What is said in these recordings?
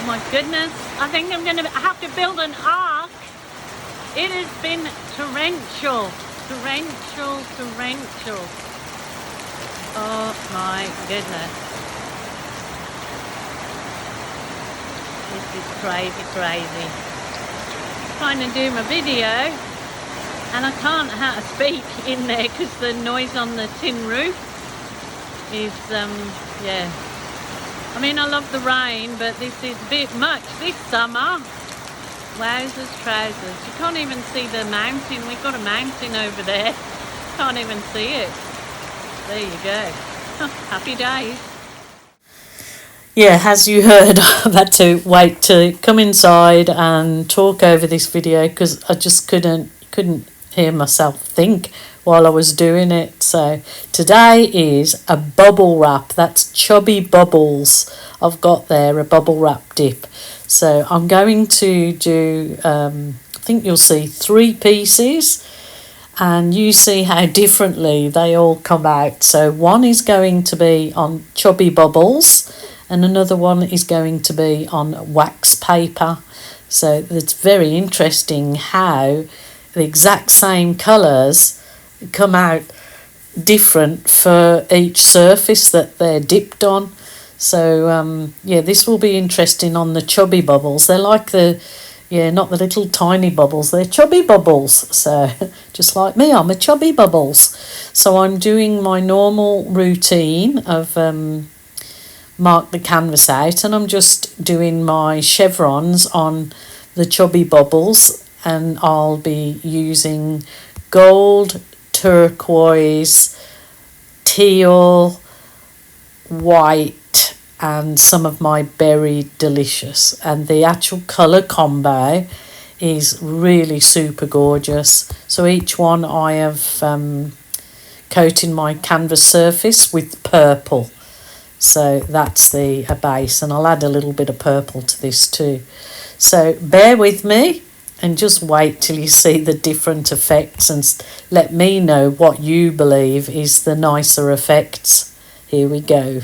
Oh my goodness, I think I'm going to have to build an ark. It has been torrential. Oh my goodness. This is crazy. Trying to do my video and I can't how to speak in there because the noise on the tin roof is yeah. I mean, I love the rain, but this is a bit much this summer. Wowzers trousers. You can't even see the mountain. We've got a mountain over there. Can't even see it. There you go. Happy days. Yeah, as you heard, I've had to wait to come inside and talk over this video because I just couldn't hear myself think while I was doing it. So today is a bubble wrap. That's Chubby Bubbles. I've got there a bubble wrap dip. So I'm going to do, I think you'll see 3 pieces and you see how differently they all come out. So one is going to be on Chubby Bubbles and another one is going to be on wax paper. So it's very interesting how the exact same colours come out different for each surface that they're dipped on. So yeah, this will be interesting on the Chubby Bubbles. They're like not the little tiny bubbles, they're Chubby Bubbles. So just like me, I'm a Chubby Bubbles. So I'm doing my normal routine of mark the canvas out and I'm just doing my chevrons on the Chubby Bubbles, and I'll be using gold, turquoise, teal, white and some of my Berry Delicious, and the actual colour combo is really super gorgeous. So each one I have coated my canvas surface with purple. So that's the base, and I'll add a little bit of purple to this too. So bear with me and just wait till you see the different effects and let me know what you believe is the nicer effects. Here we go.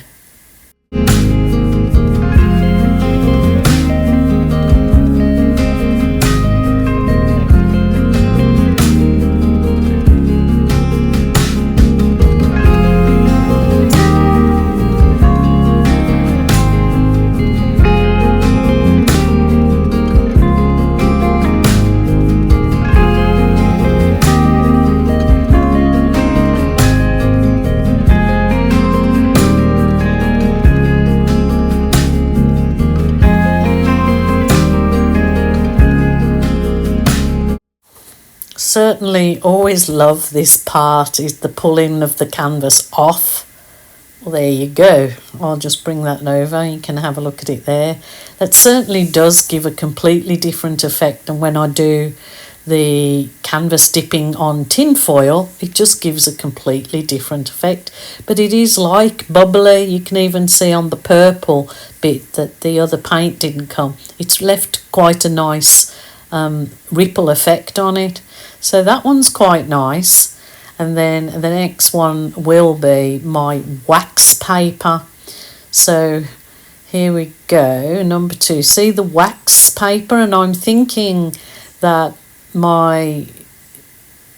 Certainly always love this part, is the pulling of the canvas off. Well, there you go. I'll just bring that over. You can have a look at it there. That certainly does give a completely different effect, and when I do the canvas dipping on tin foil, it just gives a completely different effect. But it is like bubbly. You can even see on the purple bit that the other paint didn't come. It's left quite a nice ripple effect on it. So that one's quite nice. And then the next one will be my wax paper. So here we go, number 2. See the wax paper, and I'm thinking that my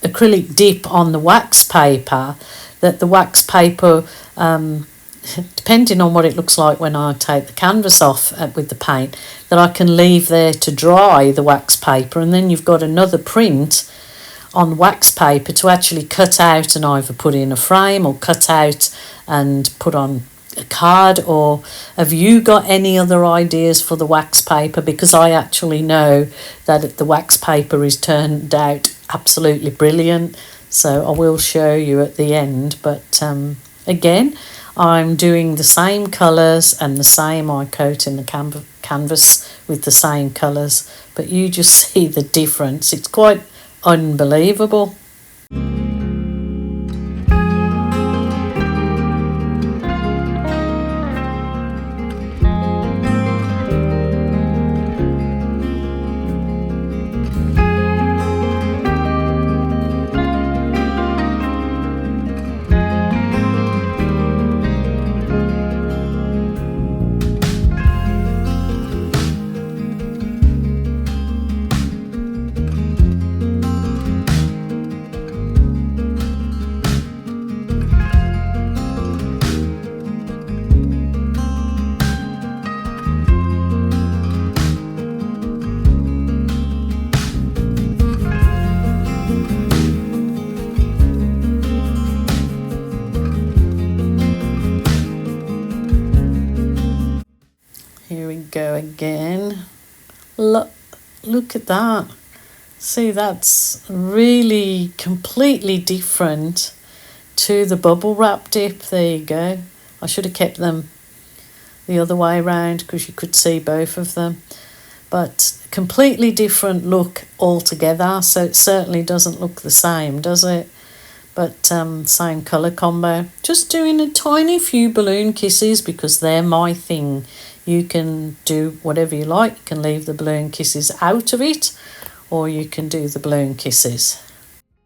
acrylic dip on the wax paper, that the wax paper, depending on what it looks like when I take the canvas off with the paint, that I can leave there to dry the wax paper, and then you've got another print on wax paper to actually cut out and either put in a frame or cut out and put on a card. Or have you got any other ideas for the wax paper? Because I actually know that the wax paper is turned out absolutely brilliant, so I will show you at the end. But again, I'm doing the same colours and the same eye coat in the canvas with the same colours, but you just see the difference. It's quite unbelievable. Here we go again. Look at that. See, that's really completely different to the bubble wrap dip. There you go. I should have kept them the other way around because you could see both of them. But completely different look altogether. So it certainly doesn't look the same, does it? But same colour combo. Just doing a tiny few balloon kisses because they're my thing. You can do whatever you like. You can leave the balloon kisses out of it, or you can do the balloon kisses.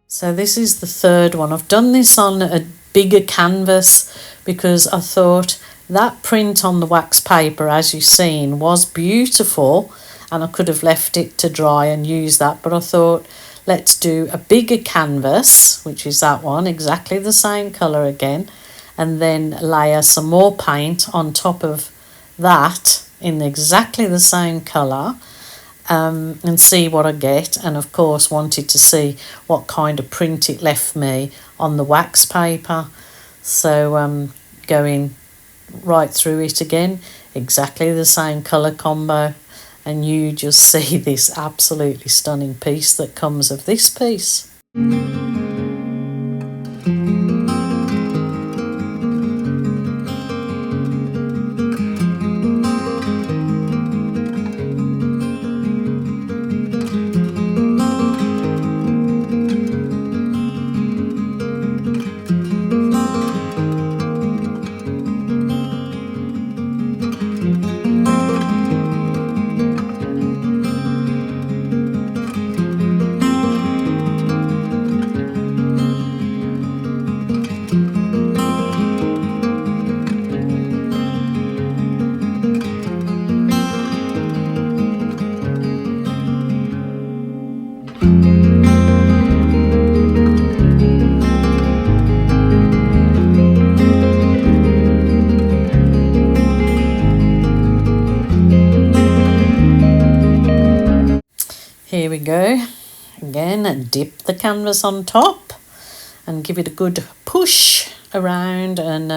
So this is the third one. I've done this on a bigger canvas because I thought that print on the wax paper, as you've seen, was beautiful, and I could have left it to dry and use that, but I thought, let's do a bigger canvas, which is that one, exactly the same colour again, and then layer some more paint on top of that in exactly the same colour, and see what I get. And of course wanted to see what kind of print it left me on the wax paper. So going right through it again, exactly the same colour combo, and you just see this absolutely stunning piece that comes of this piece. Here we go. Again, dip the canvas on top and give it a good push around and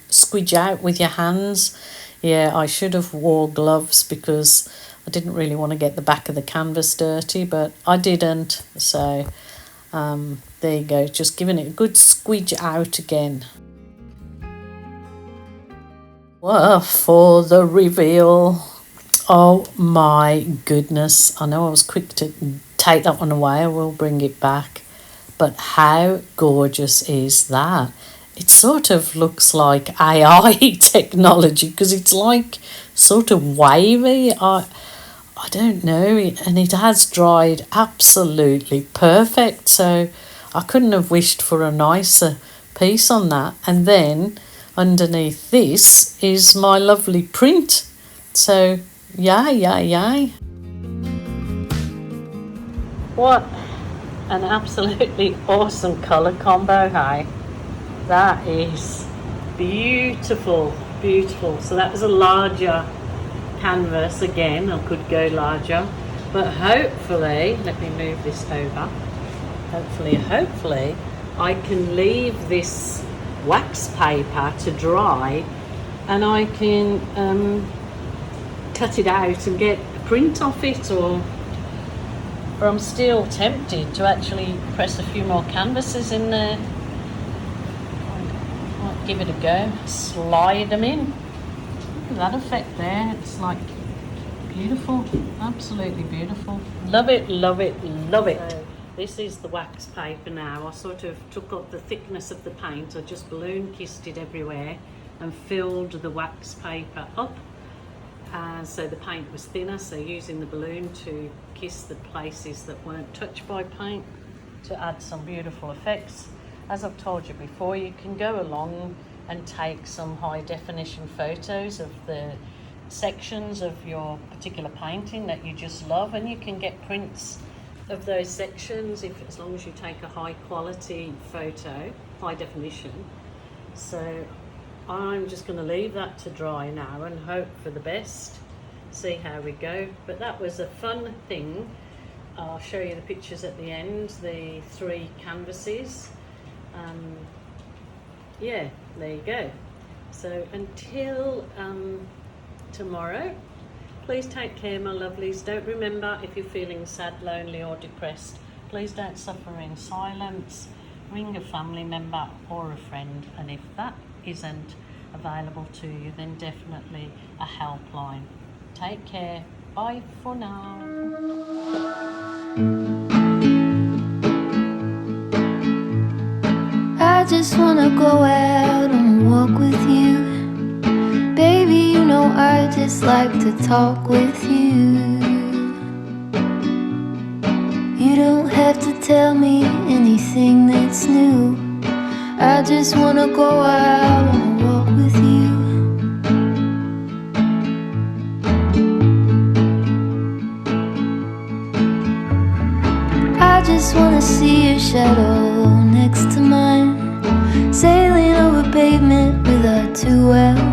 squidge out with your hands. Yeah, I should have wore gloves because I didn't really want to get the back of the canvas dirty, but I didn't. So there you go, just giving it a good squidge out again. Well, for the reveal. Oh my goodness, I know I was quick to take that one away, I will bring it back, but how gorgeous is that? It sort of looks like AI technology because it's like sort of wavy. I don't know, and it has dried absolutely perfect, so I couldn't have wished for a nicer piece on that. And then underneath this is my lovely print, so yay. What an absolutely awesome colour combo, hey? That is beautiful. So that was a larger canvas again. I could go larger, but hopefully, let me move this over. Hopefully I can leave this wax paper to dry and I can cut it out and get a print off it, or I'm still tempted to actually press a few more canvases in there. Might give it a go, slide them in. Look at that effect there, it's like beautiful, absolutely beautiful. Love it. So this is the wax paper now. I sort of took up the thickness of the paint, I just balloon kissed it everywhere and filled the wax paper up. So the paint was thinner, so using the balloon to kiss the places that weren't touched by paint to add some beautiful effects. As I've told you before, you can go along and take some high definition photos of the sections of your particular painting that you just love, and you can get prints of those sections as long as you take a high quality photo, high definition. So I'm just going to leave that to dry now and hope for the best, see how we go. But that was a fun thing. I'll show you the pictures at the end, the 3 canvases. Yeah, there you go. So until tomorrow, Please take care, my lovelies. Don't remember, if you're feeling sad, lonely or depressed, please don't suffer in silence. Ring a family member or a friend, and if that isn't available to you, then definitely a helpline. Take care. Bye for now. I just wanna go out on a walk with you. Baby, you know I just like to talk with you. You don't have to tell me anything that's new. I just wanna go out on a walk with you. I just wanna see your shadow next to mine, sailing over pavement with our two wells.